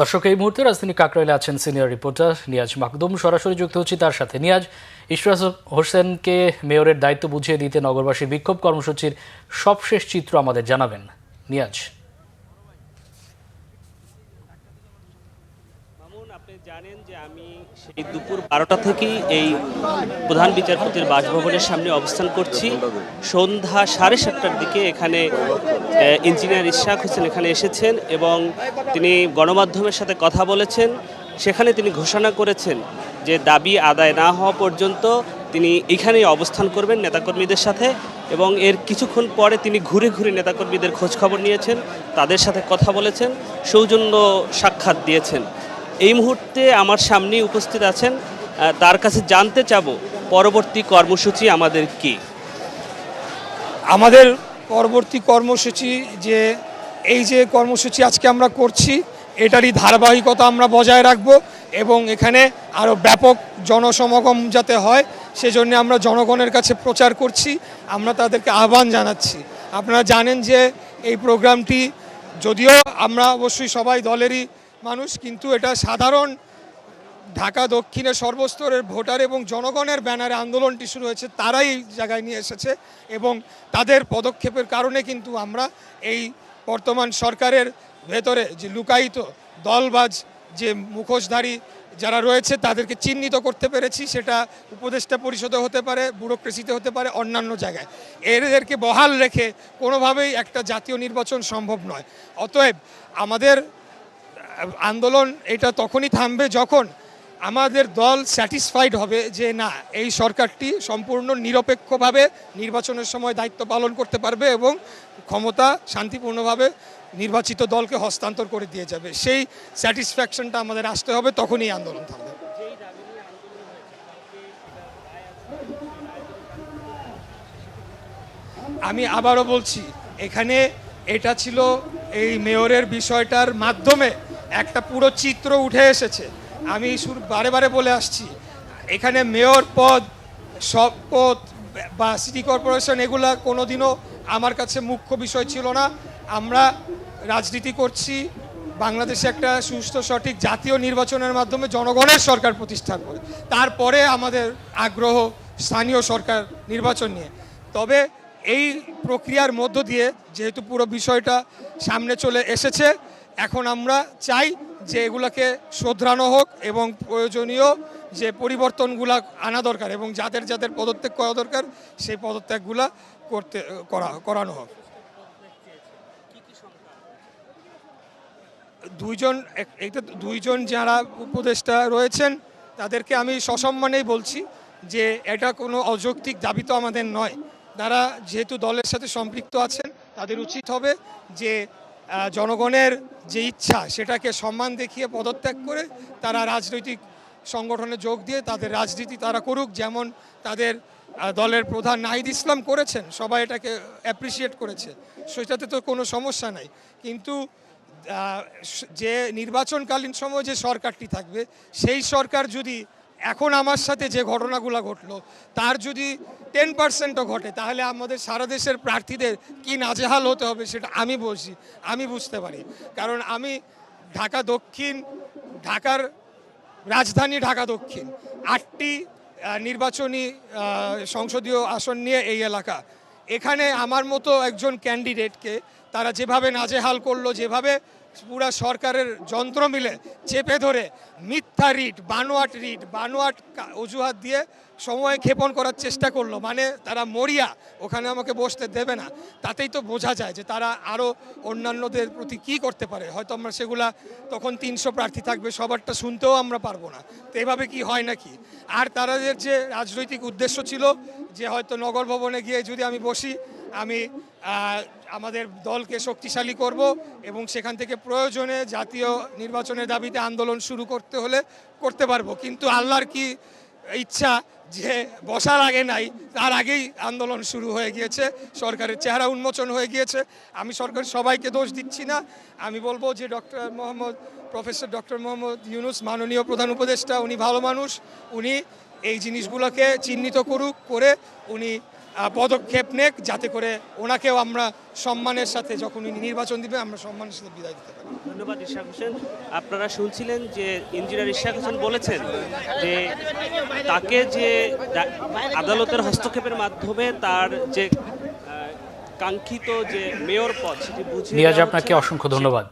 দর্শক, এই মুহূর্তে রাজধানী কাকরাইলে আছেন সিনিয়র রিপোর্টার নিয়াজ মাকদুম। সরাসরি যুক্ত হচ্ছি তার সাথে। নিয়াজ, ইশরাত হোসেনকে মেয়রের দায়িত্ব বুঝিয়ে দিতে নগরবাসীর বিক্ষোভ কর্মসূচির সবশেষ চিত্র আমাদের জানাবেন নিয়াজ। আপনি জানেন যে আমি সেই দুপুর 12টা থেকেই এই প্রধান বিচারপতির বাসভবনের সামনে অবস্থান করছি। সন্ধ্যা 7:30টার দিকে এখানে ইঞ্জিনিয়ার ইশরাক হোসেন এখানে এসেছেন এবং তিনি গণমাধ্যমের সাথে কথা বলেছেন। সেখানে তিনি ঘোষণা করেছেন যে দাবি আদায় না হওয়া পর্যন্ত তিনি এখানেই অবস্থান করবেন নেতাকর্মীদের সাথে, এবং এর কিছুক্ষণ পরে তিনি ঘুরে ঘুরে নেতাকর্মীদের খোঁজখবর নিয়েছেন, তাদের সাথে কথা বলেছেন, সৌজন্য সাক্ষাৎ দিয়েছেন। এই মুহূর্তে আমার সামনেই উপস্থিত আছেন, তার কাছে জানতে চাবো পরবর্তী কর্মসূচি আমাদের কি। আমাদের পরবর্তী কর্মসূচি এই যে কর্মসূচি আজকে আমরা করছি, এটারই ধারাবাহিকতা আমরা বজায় রাখব এবং এখানে আরও ব্যাপক জনসমাগম যাতে হয় সেজন্য আমরা জনগণের কাছে প্রচার করছি, আমরা তাদেরকে আহ্বান জানাচ্ছি। আপনারা জানেন যে এই প্রোগ্রামটি, যদিও আমরা অবশ্যই সবাই দলেরই মানুষ, কিন্তু এটা সাধারণ ঢাকা দক্ষিণের সর্বস্তরের ভোটার এবং জনগণের ব্যানারে আন্দোলনটি শুরু হয়েছে, তারাই এই জায়গায় নিয়ে এসেছে এবং তাদের পদক্ষেপের কারণে কিন্তু আমরা এই বর্তমান সরকারের ভেতরে যে লুকায়িত দলবাজ যে মুখোশধারী যারা রয়েছে তাদেরকে চিহ্নিত করতে পেরেছি। সেটা উপদেষ্টা পরিষদে হতে পারে, ব্যুরোক্রেসিতে হতে পারে, অন্যান্য জায়গায়। এদেরকে বহাল রেখে কোনোভাবেই একটা জাতীয় নির্বাচন সম্ভব নয়। অতএব আমাদের আন্দোলন এটা তখনই থামবে যখন আমাদের দল স্যাটিসফাইড হবে যে না, এই সরকারটি সম্পূর্ণ নিরপেক্ষভাবে নির্বাচনের সময় দায়িত্ব পালন করতে পারবে এবং ক্ষমতা শান্তিপূর্ণভাবে নির্বাচিত দলকে হস্তান্তর করে দিয়ে যাবে। সেই স্যাটিসফ্যাকশনটা আমাদের আসতে হবে, তখনই আন্দোলন থামবে। আমি আবারও বলছি, এখানে এটা ছিল এই মেয়রের বিষয়টার মাধ্যমে একটা পুরো চিত্র উঠে এসেছে। আমি বারে বারে বলে আসছি, এখানে মেয়র পদ, সব পদ বা সিটি কর্পোরেশন এগুলা কোনোদিনও আমার কাছে মুখ্য বিষয় ছিল না। আমরা রাজনীতি করছি বাংলাদেশে একটা সুষ্ঠু সঠিক জাতীয় নির্বাচনের মাধ্যমে জনগণের সরকার প্রতিষ্ঠা করে, তারপরে আমাদের আগ্রহ স্থানীয় সরকার নির্বাচন নিয়ে। তবে এই প্রক্রিয়ার মধ্য দিয়ে যেহেতু পুরো বিষয়টা সামনে চলে এসেছে, এখন আমরা চাই যে এগুলোকে শোধরানো হোক এবং প্রয়োজনীয় যে পরিবর্তনগুলো আনা দরকার এবং যাদের যাদের পদত্যাগ করা দরকার সেই পদত্যাগগুলো করানো হোক। দুইজন যারা উপদেষ্টা রয়েছেন তাদেরকে আমি সসম্মানেই বলছি যে এটা কোনো অযৌক্তিক দাবি তো আমাদের নয়। তারা যেহেতু দলের সাথে সম্পৃক্ত আছেন, তাদের উচিত হবে যে জনগণের যে ইচ্ছা সেটাকে সম্মান দেখিয়ে পদত্যাগ করে তারা রাজনৈতিক সংগঠনে যোগ দিয়ে তাদের রাজনীতি তারা করুক, যেমন তাদের দলের প্রধান নাহিদ ইসলাম করেছেন। সবাই এটাকে অ্যাপ্রিসিয়েট করেছে, সেটাতে তো কোনো সমস্যা নাই। কিন্তু যে নির্বাচনকালীন সময় যে সরকারটি থাকবে, সেই সরকার যদি এখন আমার সাথে যে ঘটনাগুলো ঘটলো তার যদি 10%ও ঘটে, তাহলে আমাদের সারা দেশের প্রার্থীদের কি নাজেহাল হতে হবে সেটা আমি বুঝতে পারি। কারণ আমি ঢাকার রাজধানী ঢাকা দক্ষিণ 8টি নির্বাচনী সংসদীয় আসন নিয়ে এই এলাকা, এখানে আমার মতো একজন ক্যান্ডিডেটকে তারা যেভাবে নাজেহাল করলো, যেভাবে পুরা সরকারের যন্ত্র মিলে চেপে ধরে মিথ্যা বানোয়াট অজুহাত দিয়ে সময় ক্ষেপণ করার চেষ্টা করলো, মানে তারা মরিয়া, ওখানে আমাকে বসতে দেবে না। তাতেই তো বোঝা যায় যে তারা আরও অন্যান্যদের প্রতি কি করতে পারে। হয়তো আমরা সেগুলা, তখন 300 প্রার্থী থাকবে, সবারটা শুনতেও আমরা পারবো না। তো এভাবে কি হয় নাকি? আর তাদের যে রাজনৈতিক উদ্দেশ্য ছিল যে হয়তো নগর ভবনে গিয়ে যদি আমি বসি, আমি আমাদের দলকে শক্তিশালী করব এবং সেখান থেকে প্রয়োজনে জাতীয় নির্বাচনের দাবিতে আন্দোলন শুরু করতে হলে করতে পারবো। কিন্তু আল্লাহর কি ইচ্ছা যে বসার আগে নাই, তার আগেই আন্দোলন শুরু হয়ে গিয়েছে, সরকারের চেহারা উন্মোচন হয়ে গিয়েছে। আমি সরকারের সবাইকে দোষ দিচ্ছি না, আমি বলবো যে প্রফেসর ডক্টর মোহাম্মদ ইউনূস, মাননীয় প্রধান উপদেষ্টা, উনি ভালো মানুষ, উনি এই জিনিসগুলোকে চিহ্নিত করে উনি পদক্ষেপ নেক, যাতে করে ওনাকেও আমরা সম্মানের সাথে, যখন উনি নির্বাচন দিবে, আমরা সম্মানের সাথে বিদায় দিতে পারি। ধন্যবাদ ইশরাক হোসেন। আপনারা শুনছিলেন যে ইঞ্জিনিয়ার ইশরাক হোসেন বলেছেন যে তাকে যে আদালতের হস্তক্ষেপের মাধ্যমে তার যে কাঙ্ক্ষিত যে মেয়র পদ সেটি বুঝিয়ে নিয়াজ, দেওয়া আপনাকে হচ্ছে। অসংখ্য ধন্যবাদ।